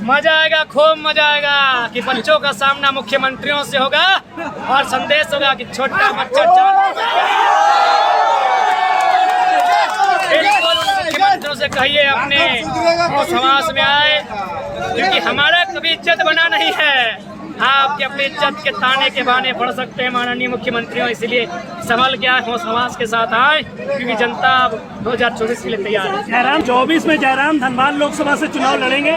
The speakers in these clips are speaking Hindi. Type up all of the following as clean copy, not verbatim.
मजा आएगा, खूब मजा आएगा कि बच्चों का सामना मुख्यमंत्रियों से होगा और संदेश होगा कि छोटा बच्चा बिल्कुल मुख्यमंत्रियों से कहिए अपने समाज में आए, क्योंकि हमारा कभी इज्जत बना नहीं है। आपके अपनी इज्जत के ताने के बहाने बढ़ सकते हैं माननीय मुख्यमंत्रियों, इसलिए संभल के आए, समाज के साथ आए, क्योंकि जनता अब 2024 के लिए तैयार है। जयराम 24 में जयराम धनबाद लोकसभा से चुनाव लड़ेंगे।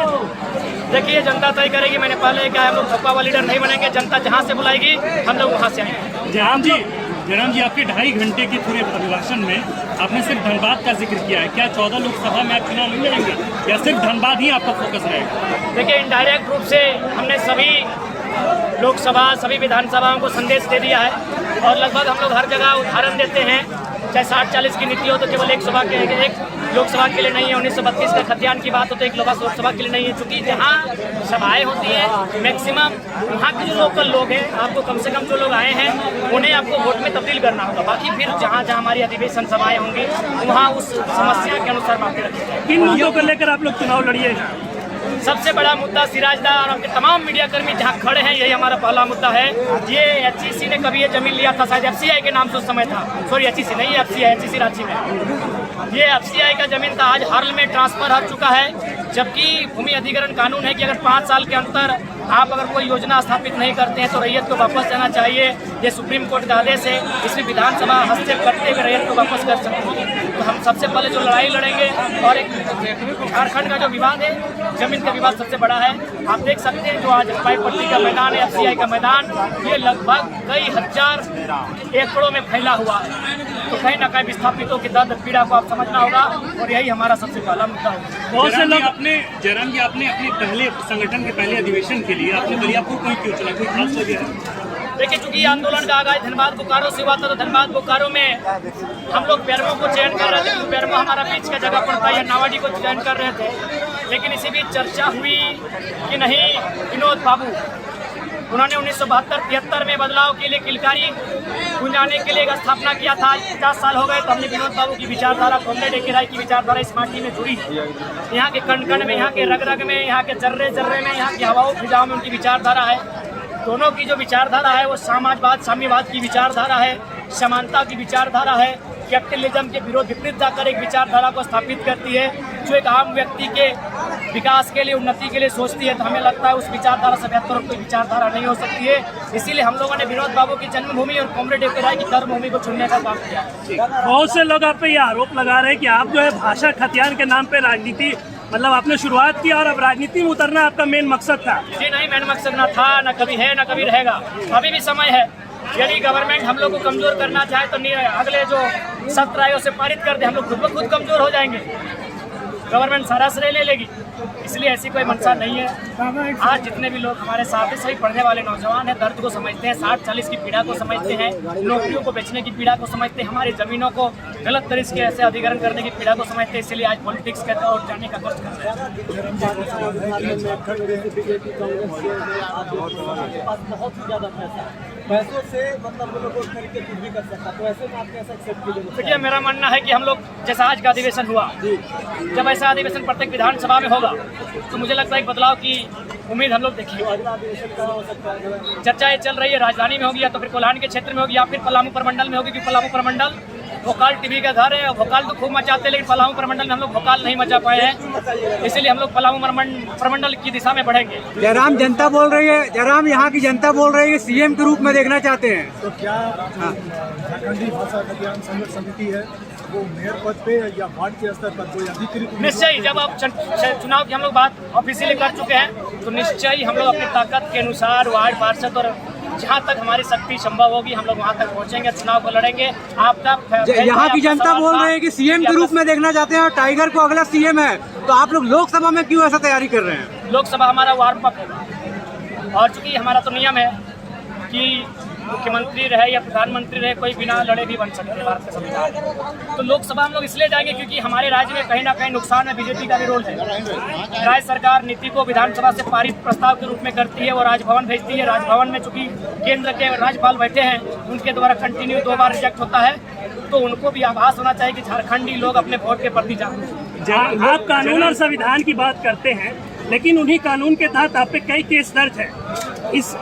देखिए जनता तय करेगी। मैंने पहले कहा हम लोग थप्पा वाला लीडर नहीं बनेंगे, जनता जहाँ से बुलाएगी हम लोग वहाँ से आएंगे। जयराम जी आपके 2.5 घंटे के पूरे अभिभाषण में आपने सिर्फ धनबाद का जिक्र किया है। क्या 14 लोकसभा में आप चुनाव नहीं लड़ेंगे या सिर्फ धनबाद ही आपका फोकस रहेगा? देखिए इनडायरेक्ट रूप से हमने सभी लोकसभा सभी विधानसभाओं को संदेश दे दिया है और लगभग हम लोग हर जगह उदाहरण देते हैं। चाहे 60-40 की नीति हो तो केवल एक लोकसभा के लिए नहीं है, 1932 का खतियान की बात हो तो एक लोकसभा के लिए नहीं है, क्योंकि जहाँ सभाएं होती हैं मैक्सिमम वहाँ के जो लोकल लोग हैं, आपको कम से कम जो लोग आए हैं उन्हें आपको वोट में तब्दील करना होगा। बाकी फिर जहाँ जहाँ हमारी अधिवेशन सभाएं होंगी वहाँ उस समस्या के अनुसार बातें रखेंगे। किन मुद्दों को लेकर आप लोग चुनाव लड़िएगा? सबसे बड़ा मुद्दा सिराजदा और आपके तमाम मीडिया कर्मी जहाँ खड़े हैं, यही हमारा पहला मुद्दा है। ये एचईसी ने कभी ये जमीन लिया था, शायद एफसीआई के नाम से उस समय था, सॉरी एचईसी नहीं, एचईसी रांची में ये एफसीआई का जमीन था, आज हर्ल में ट्रांसफर हो चुका है। जबकि भूमि अधिग्रहण कानून है कि अगर 5 साल के अंतर आप अगर कोई योजना स्थापित नहीं करते हैं तो रैयत को वापस जाना चाहिए। ये सुप्रीम कोर्ट का आदेश है, इसमें विधानसभा हस्तक्षेप करते हुए रैयत को वापस कर सकती है। तो हम सबसे पहले जो लड़ाई लड़ेंगे, और एक झारखंड का जो विवाद है, जमीन का विवाद सबसे बड़ा है। आप देख सकते हैं जो आज पाईपट्टी का मैदान है, एफसीआई का मैदान, ये लगभग कई हजार एकड़ों में फैला हुआ है। तो कहीं ना कहीं विस्थापितों की दर्द पीड़ा को आप समझना होगा और यही हमारा सबसे पहला मुद्दा होगा। बहुत से लोग जयराम जी आपने अपने पहले संगठन के पहले अधिवेशन के लिए आपने दरियापुर को क्यों चुना, कोई खास वजह है? देखिए चूंकि आंदोलन का आगाज धनबाद बोकारो से हुआ था, तो धनबाद बोकारो में हम लोग बैरमो को चयन कर रहे थे, क्योंकि बैरमो हमारा बीच का जगह पड़ता है, या नावाडी को चयन कर रहे थे। लेकिन इसी बीच चर्चा हुई कि नहीं, विनोद बाबू उन्होंने 1972-73 में बदलाव के लिए किलकारी गुंजाने के लिए एक स्थापना किया था। 50 साल हो गए तो हमने विनोद बाबू की विचारधारा, कॉमरेड ए के राय की विचारधारा इस माटी में जुड़ी। यहाँ के कण कण में, यहाँ के रग रग में, यहाँ के जर्रे जर्रे में, यहाँ की हवाओं फिजाओं में उनकी विचारधारा है। दोनों की जो विचारधारा है वो समाजवाद साम्यवाद की विचारधारा है, समानता की विचारधारा है, कैपिटलिज्म के विरोध विपरीत जाकर एक विचारधारा को स्थापित करती है जो एक आम व्यक्ति के विकास के लिए, उन्नति के लिए सोचती है। तो हमें लगता है उस विचारधारा से बेहतर कोई विचारधारा नहीं हो सकती है। इसीलिए हम लोगों ने विनोद बाबू की जन्मभूमि और कॉमरेड ए के राय की कर्मभूमि को चुनने का काम किया। बहुत से लोग आप पे ये आरोप लगा रहे हैं कि आप जो है भाषा खतियान के नाम पे राजनीति, मतलब आपने शुरुआत की और अब राजनीति में उतरना आपका मेन मकसद था? जी नहीं, मेन मकसद ना था, ना कभी है, ना कभी रहेगा। अभी भी समय है। यदि गवर्नमेंट हम लोग को कमजोर करना चाहे तो अगले जो 7 रायों से पारित कर दे, हम लोग खुद ब खुद कमजोर हो जाएंगे, गवर्नमेंट सारा श्रेय ले लेगी। इसलिए ऐसी कोई मंशा नहीं है। आज जितने भी लोग हमारे साथ हैं सभी पढ़ने वाले नौजवान हैं, दर्द को समझते हैं, 60-40 की पीड़ा को समझते हैं, नौकरियों को बेचने की पीड़ा को समझते हैं, हमारी ज़मीनों को गलत तरीके से अधिग्रहण करने की पीड़ा को समझते हैं। इसलिए आज पॉलिटिक्स के और जाने का कष्ट कर रहे हैं। पैसों से मतलब वो लोग तरीके कुछ भी कर सकता, तो ऐसे में आप कैसे एक्सेप्ट कीजिए? देखिए मेरा मानना है कि हम लोग जैसा आज का अधिवेशन हुआ, जब ऐसा अधिवेशन प्रत्येक विधानसभा में होगा तो मुझे लगता है एक बदलाव की उम्मीद हम लोग देखेंगे। अगला अधिवेशन कहाँ हो सकता है? चर्चा ये चल रही है, राजधानी में होगी या तो फिर कोल्हान के क्षेत्र में होगी या फिर पलामू प्रमंडल में होगी, क्योंकि पलामू प्रमंडल भोकाल टीवी का घर है और भोकाल तो खूब मचाते हैं, लेकिन पलामू प्रमंडल में हम लोग भोकाल नहीं मचा पाए हैं, इसलिए हम लोग पलामू प्रमंडल की दिशा में बढ़ेंगे। जयराम जनता बोल रही है, जयराम यहाँ की जनता बोल रही है सीएम के रूप में देखना चाहते हैं, तो क्या झारखंडी भाषा कल्याण संघर्ष समिति है वो मेयर पद पे या वार्ड के स्तर पर कोई अधिकृत? निश्चय ही जब आप चुनाव की हम लोग बात ऑफिशियली कर चुके हैं तो निश्चय ही हम लोग अपनी ताकत के अनुसार वार्ड पार्षद और जहाँ तक हमारी शक्ति संभव होगी हम लोग वहाँ तक पहुँचेंगे, चुनाव को लड़ेंगे। आपका यहाँ की जनता बोल रही है कि सीएम के रूप में देखना चाहते हैं और टाइगर को अगला सीएम है, तो आप लोग लोकसभा में क्यों ऐसा तैयारी कर रहे हैं? लोकसभा हमारा वार्म अप है और चूंकि हमारा तो नियम है कि मुख्यमंत्री रहे या प्रधानमंत्री रहे, कोई बिना लड़े भी बन सकते हैं भारत का संविधान। तो लोकसभा हम लोग इसलिए जाएंगे क्योंकि हमारे राज्य में कहीं ना कहीं नुकसान में बीजेपी का भी रोल है। राज्य सरकार नीति को विधानसभा से पारित प्रस्ताव के रूप में करती है और राजभवन भेजती है। राजभवन में चूंकि केंद्र के राज्यपाल बैठे हैं, उनके द्वारा कंटिन्यू 2 बार रिजेक्ट होता है, तो उनको भी आभास होना चाहिए कि झारखंडी लोग अपने वोट के प्रति जागरूक हैं। आप कानून और संविधान की बात करते हैं, लेकिन उन्हीं कानून के तहत आप पे कई केस दर्ज है।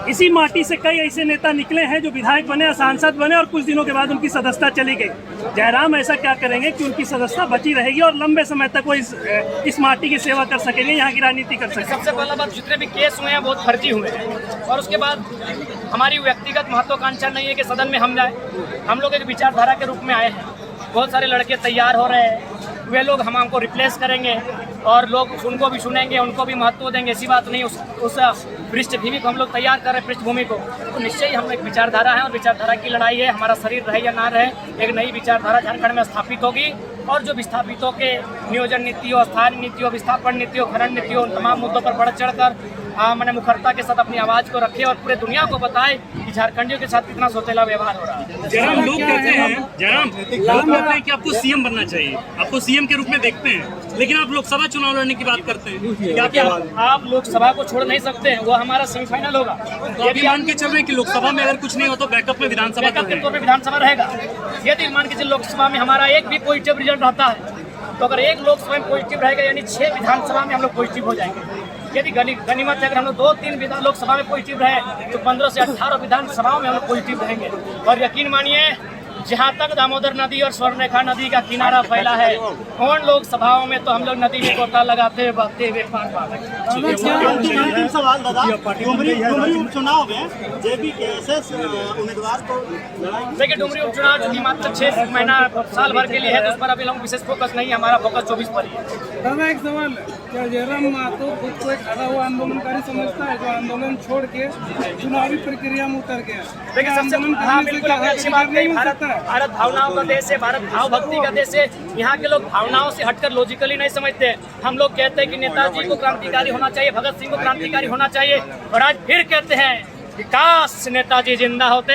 इसी माटी से कई ऐसे नेता निकले हैं जो विधायक बने, सांसद बने और कुछ दिनों के बाद उनकी सदस्यता चली गई। जयराम ऐसा क्या करेंगे कि उनकी सदस्यता बची रहेगी और लंबे समय तक वो इस माटी की सेवा कर सकेंगे, यहाँ की राजनीति कर सकेंगे? सबसे पहला बात, जितने भी केस हुए हैं बहुत फर्जी हुए हैं। और उसके बाद हमारी व्यक्तिगत महत्वाकांक्षा नहीं है कि सदन में हम जाए। हम लोग एक विचारधारा के रूप में आए हैं। बहुत सारे लड़के तैयार हो रहे हैं, वे लोग हमको रिप्लेस करेंगे और लोग उनको भी सुनेंगे, उनको भी महत्व देंगे। ऐसी बात नहीं, उस पृष्ठभूमि को हम लोग तैयार कर रहे हैं, पृष्ठभूमि को। तो निश्चय ही हम एक विचारधारा है और विचारधारा की लड़ाई है। हमारा शरीर रहे या ना रहे, एक नई विचारधारा झारखंड में स्थापित होगी और जो विस्थापितों के नियोजन नीतियों, स्थान नीतियों, विस्थापन नीतियों, खनन नीतियों, उन तमाम मुद्दों पर बढ़ चढ़कर मैंने मुखरता के साथ अपनी आवाज़ को रखे और पूरे दुनिया को बताए कि झारखंडियों के साथ कितना सौतेला व्यवहार हो रहा है। जयराम, लोग कहते हैं कि आपको सीएम बनना चाहिए, आपको सीएम के रूप में देखते हैं, लेकिन आप लोकसभा चुनाव लड़ने की बात करते हैं। क्या आप लोकसभा को छोड़ नहीं सकते हैं, वो हमारा सेमीफाइनल होगा। तो अभी मान के चल रहे हैं कि लोकसभा में अगर कुछ नहीं हो तो बैकअप में विधानसभा के तौर पर विधानसभा रहेगा। यदि मान के चलिए लोकसभा में हमारा एक भी पॉजिटिव रिजल्ट रहता है, तो अगर एक लोकसभा में पॉजिटिव रहेगा यानी 6 विधानसभा में हम लोग पॉजिटिव हो जाएंगे। यदि गनीमत है, अगर हम लोग 2-3 लोकसभा में पॉजिटिव रहे तो 15 से 18 विधानसभाओं में हम लोग पॉजिटिव रहेंगे। और यकीन मानिए, जहाँ तक दामोदर नदी और स्वर्णरेखा नदी का किनारा फैला है, उन लोकसभाओं में तो हम लोग नदी में गोता लगाते हुए बहते हुए पार पाएंगे। सवाल दादा, चुनाव में जेबी के एसएस उम्मीदवार को देखिए, डुमरी उपचुनाव जो कि मात्र 6 महीना साल भर के लिए है, तो उस पर अभी लोग विशेष फोकस नहीं है। हमारा फोकस 24 पर ही है। दादा, एक सवाल, क्या जयराम महतो खुद को एक आधा हुआ आंदोलनकारी समझता है जो आंदोलन छोड़ के चुनावी प्रक्रिया में उतर गया? देखिए, सबसे बिल्कुल आपने अच्छी बात कही। भारत भावनाओं का देश है, भारत भाव भक्ति का देश है। यहाँ के लोग भावनाओं से हटकर लॉजिकली नहीं समझते। हम लोग कहते हैं कि नेताजी को क्रांतिकारी होना चाहिए, भगत सिंह को क्रांतिकारी होना चाहिए, और आज फिर कहते हैं कि काश नेताजी जिंदा होते,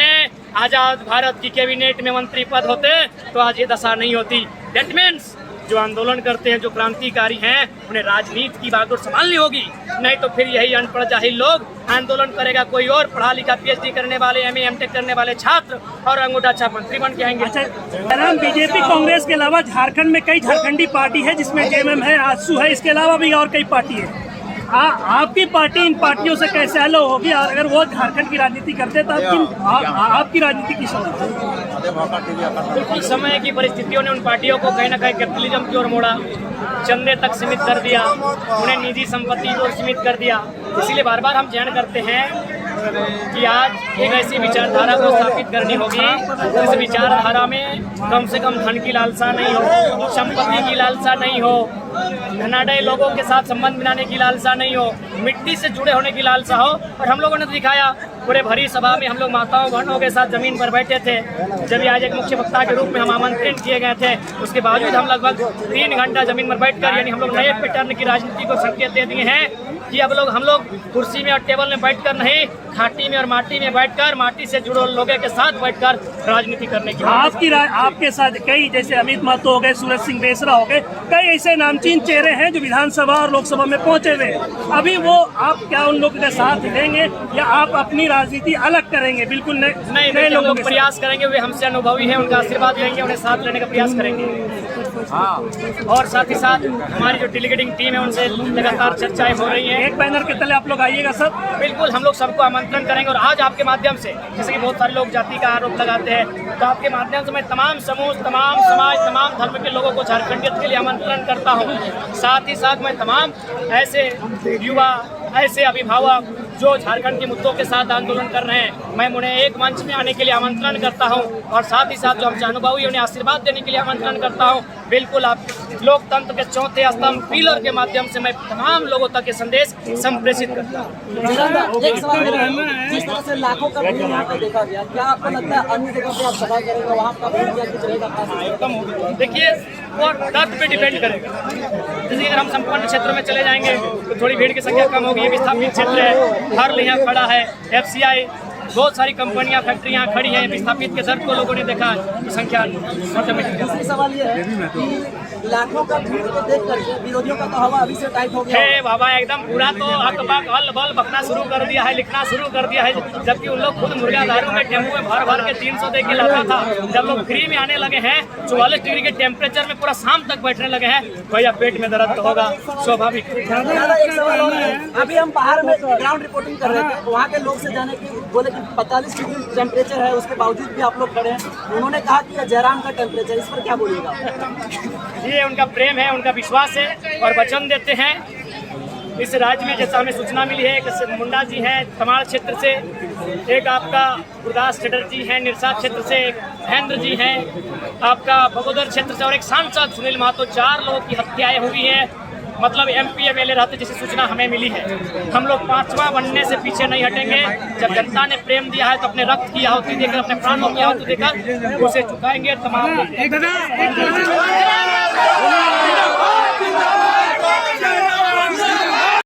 आजाद भारत की कैबिनेट में मंत्री पद होते तो आज ये दशा नहीं होती। दैट मीन्स जो आंदोलन करते हैं, जो क्रांतिकारी हैं, उन्हें राजनीति की बागडोर संभालनी होगी, नहीं तो फिर यही अनपढ़ जाहिल लोग आंदोलन करेगा कोई और, पढ़ा लिखा PhD करने वाले, MA MTech करने वाले छात्र और अंगूठा छाप मंत्री बन के आएंगे। अच्छा, बीजेपी कांग्रेस के अलावा झारखंड में कई झारखंडी पार्टी है, जिसमें JMM है, आजसू है, इसके अलावा भी और कई पार्टी है। आपकी पार्टी इन पार्टियों से कैसे अलग होगी? और अगर वो झारखंड की राजनीति करते तो आपकी राजनीति की बिल्कुल समय की परिस्थितियों ने उन पार्टियों को कहीं ना कहीं कैपिटलिज्म की ओर मोड़ा, चंदे तक सीमित कर दिया, उन्हें निजी संपत्ति की ओर सीमित कर दिया। इसीलिए बार बार हम चयन करते हैं कि आज एक ऐसी विचारधारा को स्थापित करनी होगी जिस विचारधारा में कम से कम धन की लालसा नहीं हो, संपत्ति की लालसा नहीं हो, धनाढ़ लोगों के साथ संबंध बनाने की लालसा नहीं हो, मिट्टी से जुड़े होने की लालसा हो। और हम लोगों ने दिखाया, पूरे भरी सभा में हम लोग माताओं बहनों के साथ जमीन पर बैठे थे। जब आज एक मुख्य वक्ता के रूप में हम आमंत्रित किए गए थे, उसके बावजूद हम लगभग 3 घंटा जमीन पर बैठकर, यानी हम लोग नए पैटर्न की राजनीति को संकेत दे दिए हैं कि अब हम लोग कुर्सी में और टेबल में बैठकर नहीं, घाटी में और माटी में बैठकर, माटी से जुड़े लोगों के साथ बैठकर राजनीति करने की आपके साथ कई, जैसे अमित महतो हो गए, सूरज सिंह बेसरा हो गए, कई ऐसे नामचीन चेहरे हैं जो विधानसभा और लोकसभा में पहुंचे हुए। अभी वो आप क्या उन लोगों के साथ देंगे या आप अपनी राजनीति अलग करेंगे? बिल्कुल नहीं, हम लोग प्रयास करेंगे, वे हमसे अनुभवी हैं, उनका आशीर्वाद लेंगे, उन्हें साथ लेने का प्रयास करेंगे। और साथ ही साथ हमारी जो डेलीगेटिंग टीम है उनसे लगातार चर्चाएं हो रही हैं। एक बैनर के तले आप लोग आइएगा सब? बिल्कुल, हम लोग सबको आमंत्रण करेंगे। और आज आपके माध्यम से, जैसे कि बहुत सारे लोग जाति का आरोप लगाते हैं, तो आपके माध्यम से मैं तमाम समूह, तमाम समाज, तमाम धर्म के लोगों को झारखंडियत के लिए आमंत्रण करता हूँ। साथ ही साथ मैं तमाम ऐसे युवा, ऐसे अभिभावक जो झारखंड के मुद्दों के साथ आंदोलन कर रहे हैं, मैं उन्हें एक मंच में आने के लिए आमंत्रण करता हूं। और साथ ही साथ जो हमसे अनुभवी, उन्हें आशीर्वाद देने के लिए आमंत्रण करता हूं। बिल्कुल, आप लोकतंत्र के चौथे स्तंभ पिलर के माध्यम से मैं तमाम लोगों तक ये संदेश संप्रेषित करता हूँ। जिस तरह से लाखों का भीड़ यहाँ पे देखा गया, क्या आपको लगता है अन्य जगह पे आप सभा करेंगे, वहाँ का भीड़ चलेगा? देखिए, वो तर्क पे डिपेंड करेगा। जैसे अगर हम संपन्न क्षेत्रों में चले जाएंगे तो थोड़ी भीड़ की संख्या कम होगी। ये विस्थापित क्षेत्र है, हर यहाँ खड़ा है, FCI बहुत सारी कंपनियां फैक्ट्रियां खड़ी हैं, विस्थापित के दर्द को लोगों ने देखा, तो संख्या दूसरी सवाल ये है कि लाखों का भीड़ को देख करके विरोधियों का तो हवा अभी से टाइट हो गया है। है बाबा एकदम पूरा तो हकबक हल बल बकना शुरू कर दिया है, लिखना शुरू कर दिया है, जबकि उन लोग खुद मुर्गादारों में टेम्पो में भर भर के 300 दे के लाता था। जब लोग फ्री में आने लगे हैं 44 डिग्री के टेम्परेचर में पूरा शाम तक बैठने लगे हैं, भैया पेट में दर्द तो होगा स्वाभाविक। दादा एक सवाल और है, अभी हम बाहर में ग्राउंड रिपोर्टिंग कर रहे थे, वहाँ के लोग से जाने की बोले कि 45 डिग्री टेम्परेचर है, उसके बावजूद भी आप लोग खड़े हैं। उन्होंने कहा कि यह जयराम का टेम्परेचर, इस पर क्या बोलिएगा? ये उनका प्रेम है, उनका विश्वास है और वचन देते हैं। इस राज्य में जैसा हमें सूचना मिली है, एक मुंडा जी हैं तमाड़ क्षेत्र से, एक आपका गुरदास चटर्जी हैं निरसा क्षेत्र से, एक महेंद्र जी हैं आपका बगोदर क्षेत्र से और एक सांसद सुनील महतो, 4 लोगों की हत्याएं हुई हैं। मतलब MP MLA रहते जैसी सूचना हमें मिली है। हम लोग 5वां बनने से पीछे नहीं हटेंगे। जब जनता ने प्रेम दिया है तो अपने रक्त की आहुति देकर, अपने प्राणों की आहुति देकर उसे चुकाएंगे तमाम।